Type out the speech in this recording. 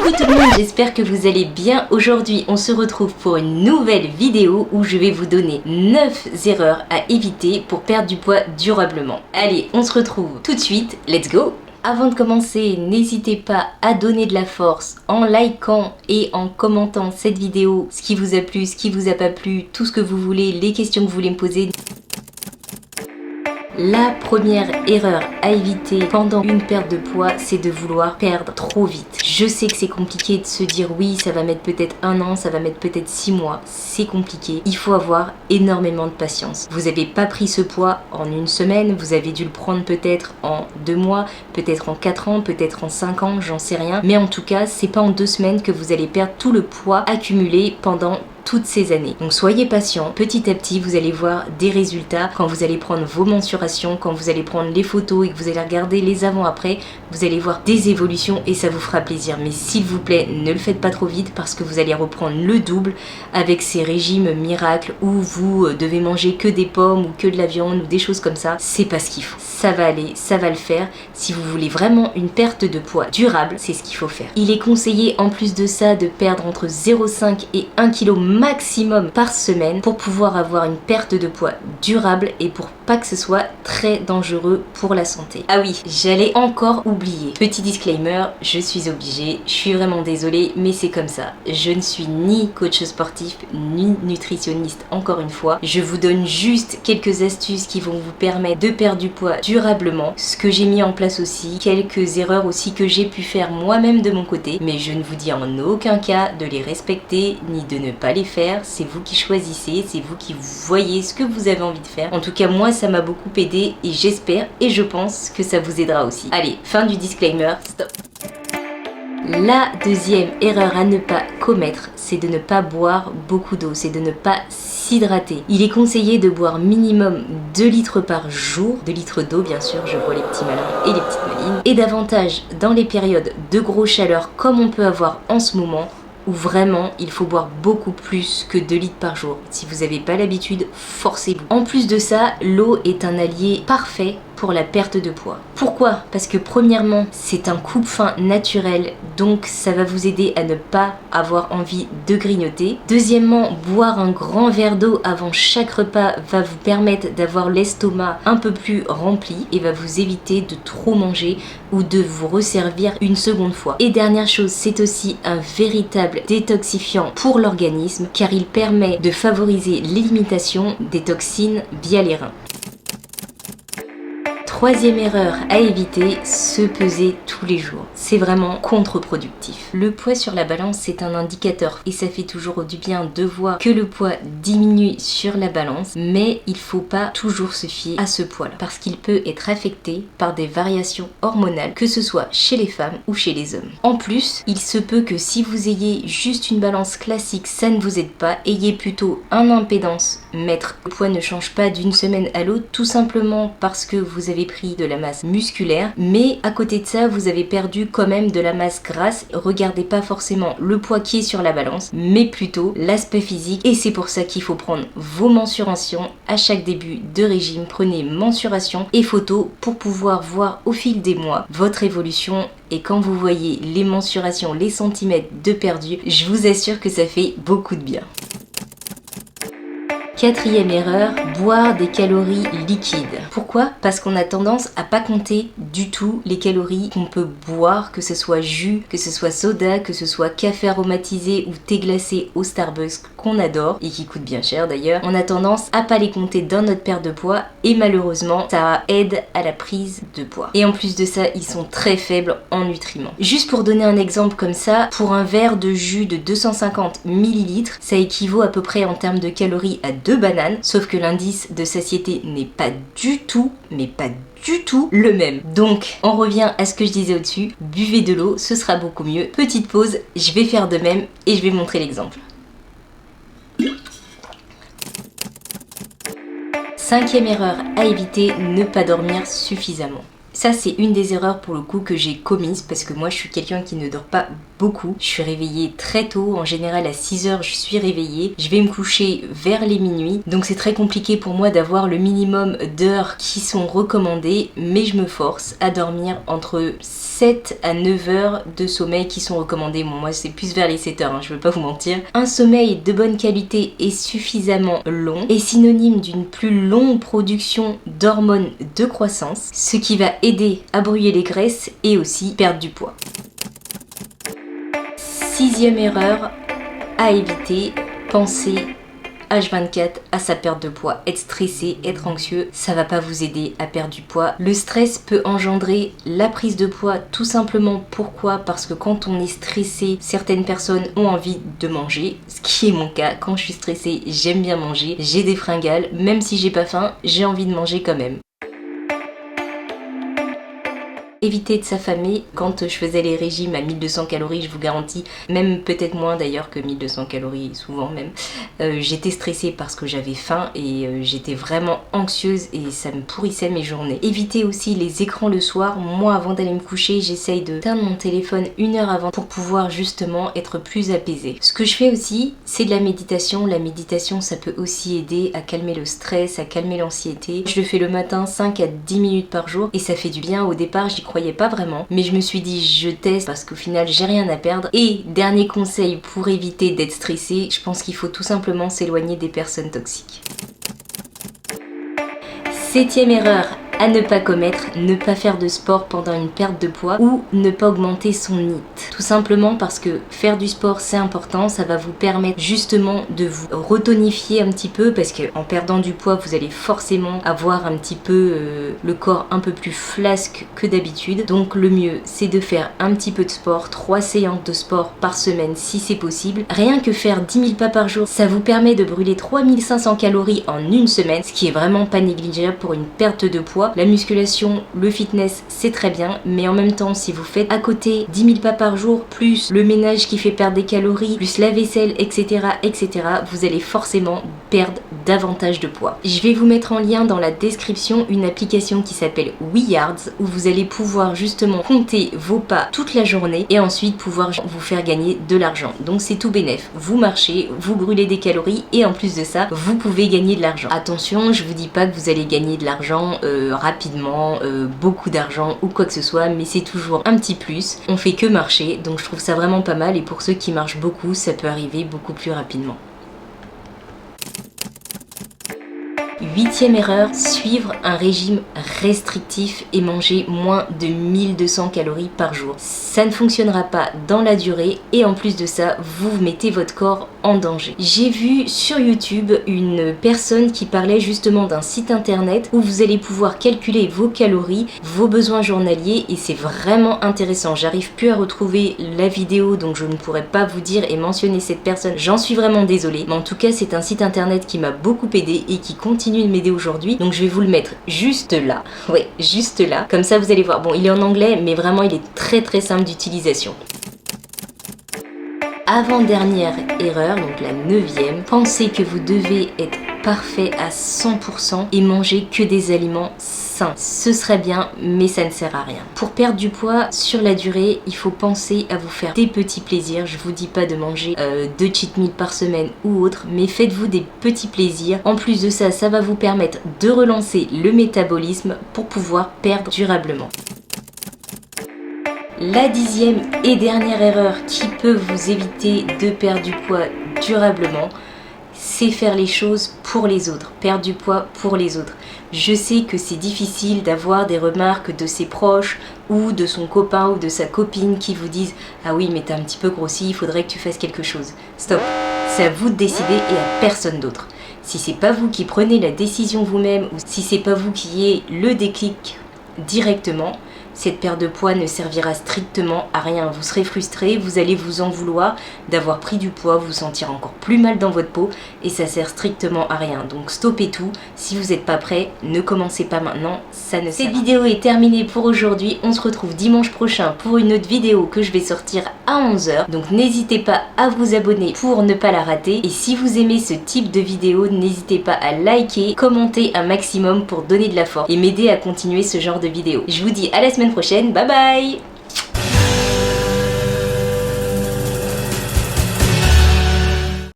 Coucou tout le monde, j'espère que vous allez bien. Aujourd'hui, on se retrouve pour une nouvelle vidéo où je vais vous donner 9 erreurs à éviter pour perdre du poids durablement. Allez, on se retrouve tout de suite, let's go! Avant de commencer, n'hésitez pas à donner de la force en likant et en commentant cette vidéo, ce qui vous a plu, ce qui vous a pas plu, tout ce que vous voulez, les questions que vous voulez me poser. La première erreur à éviter pendant une perte de poids, c'est de vouloir perdre trop vite. Je sais que c'est compliqué de se dire oui, ça va mettre peut-être 1 an, ça va mettre peut-être 6 mois. C'est compliqué. Il faut avoir énormément de patience. Vous n'avez pas pris ce poids en 1 semaine, vous avez dû le prendre peut-être en 2 mois, peut-être en 4 ans, peut-être en 5 ans, j'en sais rien. Mais en tout cas, c'est pas en 2 semaines que vous allez perdre tout le poids accumulé pendant toutes ces années. Donc soyez patient, petit à petit vous allez voir des résultats quand vous allez prendre vos mensurations, quand vous allez prendre les photos et que vous allez regarder les avant-après, vous allez voir des évolutions et ça vous fera plaisir. Mais s'il vous plaît, ne le faites pas trop vite parce que vous allez reprendre le double avec ces régimes miracles où vous devez manger que des pommes ou que de la viande ou des choses comme ça. C'est pas ce qu'il faut. Ça va aller, ça va le faire. Si vous voulez vraiment une perte de poids durable, c'est ce qu'il faut faire. Il est conseillé en plus de ça de perdre entre 0,5 et 1 kg maximum par semaine pour pouvoir avoir une perte de poids durable et pour pas que ce soit très dangereux pour la santé. Ah oui, j'allais encore oublier. Petit disclaimer, je suis obligée, je suis vraiment désolée, mais c'est comme ça. Je ne suis ni coach sportif, ni nutritionniste encore une fois. Je vous donne juste quelques astuces qui vont vous permettre de perdre du poids durablement. Ce que j'ai mis en place aussi, quelques erreurs aussi que j'ai pu faire moi-même de mon côté, mais je ne vous dis en aucun cas de les respecter ni de ne pas les faire, c'est vous qui choisissez, c'est vous qui voyez ce que vous avez envie de faire. En tout cas, moi, ça m'a beaucoup aidé et j'espère et je pense que ça vous aidera aussi. Allez, fin du disclaimer, stop. La deuxième erreur à ne pas commettre, c'est de ne pas boire beaucoup d'eau, c'est de ne pas s'hydrater. Il est conseillé de boire minimum 2 litres par jour, 2 litres d'eau bien sûr, je vois les petits malins et les petites malines, et davantage dans les périodes de grosse chaleur comme on peut avoir en ce moment, où vraiment il faut boire beaucoup plus que 2 litres par jour. Si vous n'avez pas l'habitude, forcez-vous. En plus de ça, l'eau est un allié parfait pour la perte de poids. Pourquoi? Parce que premièrement, c'est un coupe-faim naturel, donc ça va vous aider à ne pas avoir envie de grignoter. Deuxièmement, boire un grand verre d'eau avant chaque repas va vous permettre d'avoir l'estomac un peu plus rempli et va vous éviter de trop manger ou de vous resservir une seconde fois. Et dernière chose, c'est aussi un véritable détoxifiant pour l'organisme car il permet de favoriser l'élimination des toxines via les reins. Troisième erreur à éviter, se peser tous les jours. C'est vraiment contre-productif. Le poids sur la balance, c'est un indicateur et ça fait toujours du bien de voir que le poids diminue sur la balance, mais il faut pas toujours se fier à ce poids-là parce qu'il peut être affecté par des variations hormonales, que ce soit chez les femmes ou chez les hommes. En plus, il se peut que si vous ayez juste une balance classique, ça ne vous aide pas. Ayez plutôt un impédance mètre. Le poids ne change pas d'une semaine à l'autre, tout simplement parce que vous avez pris de la masse musculaire, mais à côté de ça, vous avez perdu quand même de la masse grasse. Regardez pas forcément le poids qui est sur la balance, mais plutôt l'aspect physique. Et c'est pour ça qu'il faut prendre vos mensurations à chaque début de régime. Prenez mensuration et photo pour pouvoir voir au fil des mois votre évolution. Et quand vous voyez les mensurations, les centimètres de perdu, je vous assure que ça fait beaucoup de bien. Quatrième erreur, boire des calories liquides. Pourquoi? Parce qu'on a tendance à pas compter du tout les calories qu'on peut boire, que ce soit jus, que ce soit soda, que ce soit café aromatisé ou thé glacé au Starbucks qu'on adore et qui coûte bien cher d'ailleurs. On a tendance à pas les compter dans notre perte de poids et malheureusement ça aide à la prise de poids. Et en plus de ça, ils sont très faibles en nutriments. Juste pour donner un exemple comme ça, pour un verre de jus de 250 ml, ça équivaut à peu près en termes de calories à 2 bananes, sauf que l'indice de satiété n'est pas du tout, mais pas du tout le même. Donc, on revient à ce que je disais au-dessus, buvez de l'eau, ce sera beaucoup mieux. Petite pause, je vais faire de même et je vais montrer l'exemple. Cinquième erreur à éviter, ne pas dormir suffisamment. Ça c'est une des erreurs pour le coup que j'ai commise parce que moi je suis quelqu'un qui ne dort pas beaucoup. Je suis réveillée très tôt, en général à 6 heures je suis réveillée. Je vais me coucher vers les minuit, donc c'est très compliqué pour moi d'avoir le minimum d'heures qui sont recommandées, mais je me force à dormir entre 7 à 9 heures de sommeil qui sont recommandées. Bon, moi c'est plus vers les 7 heures, je veux pas vous mentir. Un sommeil de bonne qualité et suffisamment long est synonyme d'une plus longue production d'hormones de croissance, ce qui va aider à brûler les graisses et aussi perdre du poids. Sixième erreur à éviter, penser H24 à sa perte de poids. Être stressé, être anxieux, ça va pas vous aider à perdre du poids. Le stress peut engendrer la prise de poids tout simplement. Pourquoi? Parce que quand on est stressé, certaines personnes ont envie de manger, ce qui est mon cas. Quand je suis stressée, j'aime bien manger, j'ai des fringales, même si j'ai pas faim, j'ai envie de manger quand même. Éviter de s'affamer. Quand je faisais les régimes à 1200 calories, je vous garantis, même peut-être moins d'ailleurs que 1200 calories, souvent même, j'étais stressée parce que j'avais faim et j'étais vraiment anxieuse et ça me pourrissait mes journées. Éviter aussi les écrans le soir. Moi, avant d'aller me coucher, j'essaye de éteindre mon téléphone 1 heure avant pour pouvoir justement être plus apaisée. Ce que je fais aussi, c'est de la méditation. La méditation, ça peut aussi aider à calmer le stress, à calmer l'anxiété. Je le fais le matin 5 à 10 minutes par jour et ça fait du bien. Au départ, j'y croyais pas vraiment, mais je me suis dit je teste parce qu'au final j'ai rien à perdre. Et dernier conseil pour éviter d'être stressé, je pense qu'il faut tout simplement s'éloigner des personnes toxiques. Septième erreur à ne pas commettre, ne pas faire de sport pendant une perte de poids ou ne pas augmenter son NEAT. Tout simplement parce que faire du sport c'est important, ça va vous permettre justement de vous retonifier un petit peu parce que en perdant du poids vous allez forcément avoir un petit peu le corps un peu plus flasque que d'habitude. Donc le mieux c'est de faire un petit peu de sport, 3 séances de sport par semaine si c'est possible. Rien que faire 10 000 pas par jour, ça vous permet de brûler 3500 calories en une semaine, ce qui est vraiment pas négligeable pour une perte de poids. La musculation, le fitness, c'est très bien, mais en même temps, si vous faites à côté 10 000 pas par jour, plus le ménage qui fait perdre des calories, plus la vaisselle, etc., vous allez forcément perdre davantage de poids. Je vais vous mettre en lien dans la description une application qui s'appelle WeYards, où vous allez pouvoir justement compter vos pas toute la journée et ensuite pouvoir vous faire gagner de l'argent. Donc c'est tout bénef. Vous marchez, vous brûlez des calories et en plus de ça, vous pouvez gagner de l'argent. Attention, je vous dis pas que vous allez gagner de l'argent rapidement, beaucoup d'argent ou quoi que ce soit, mais c'est toujours un petit plus. On fait que marcher, donc je trouve ça vraiment pas mal et pour ceux qui marchent beaucoup, ça peut arriver beaucoup plus rapidement. Huitième erreur, suivre un régime restrictif et manger moins de 1200 calories par jour. Ça ne fonctionnera pas dans la durée et en plus de ça, vous mettez votre corps en danger. J'ai vu sur YouTube une personne qui parlait justement d'un site internet où vous allez pouvoir calculer vos calories, vos besoins journaliers et c'est vraiment intéressant. J'arrive plus à retrouver la vidéo donc je ne pourrais pas vous dire et mentionner cette personne. J'en suis vraiment désolée, mais en tout cas c'est un site internet qui m'a beaucoup aidé et qui continue de m'aider aujourd'hui, donc je vais vous le mettre juste là, ouais, juste là, comme ça vous allez voir. Bon, il est en anglais, mais vraiment il est très simple d'utilisation. Avant-dernière erreur, donc la 9e, pensez que vous devez être parfait à 100% et manger que des aliments sains. Ce serait bien, mais ça ne sert à rien. Pour perdre du poids sur la durée, il faut penser à vous faire des petits plaisirs. Je vous dis pas de manger 2 cheat meals par semaine ou autre, mais faites-vous des petits plaisirs. En plus de ça, ça va vous permettre de relancer le métabolisme pour pouvoir perdre durablement. La 10e et dernière erreur qui peut vous éviter de perdre du poids durablement, c'est faire les choses pour les autres, perdre du poids pour les autres. Je sais que c'est difficile d'avoir des remarques de ses proches ou de son copain ou de sa copine qui vous disent « Ah oui, mais t'as un petit peu grossi, il faudrait que tu fasses quelque chose. » Stop, c'est à vous de décider et à personne d'autre. Si c'est pas vous qui prenez la décision vous-même ou si c'est pas vous qui ayez le déclic directement, cette perte de poids ne servira strictement à rien. Vous serez frustré, vous allez vous en vouloir d'avoir pris du poids, vous sentir encore plus mal dans votre peau et ça sert strictement à rien. Donc stoppez tout, si vous n'êtes pas prêt, ne commencez pas maintenant, ça ne sert à rien. Cette vidéo est terminée pour aujourd'hui, on se retrouve dimanche prochain pour une autre vidéo que je vais sortir à 11h. Donc n'hésitez pas à vous abonner pour ne pas la rater. Et si vous aimez ce type de vidéo, n'hésitez pas à liker, commenter un maximum pour donner de la force et m'aider à continuer ce genre de vidéo. Je vous dis à la semaine prochaine, bye bye.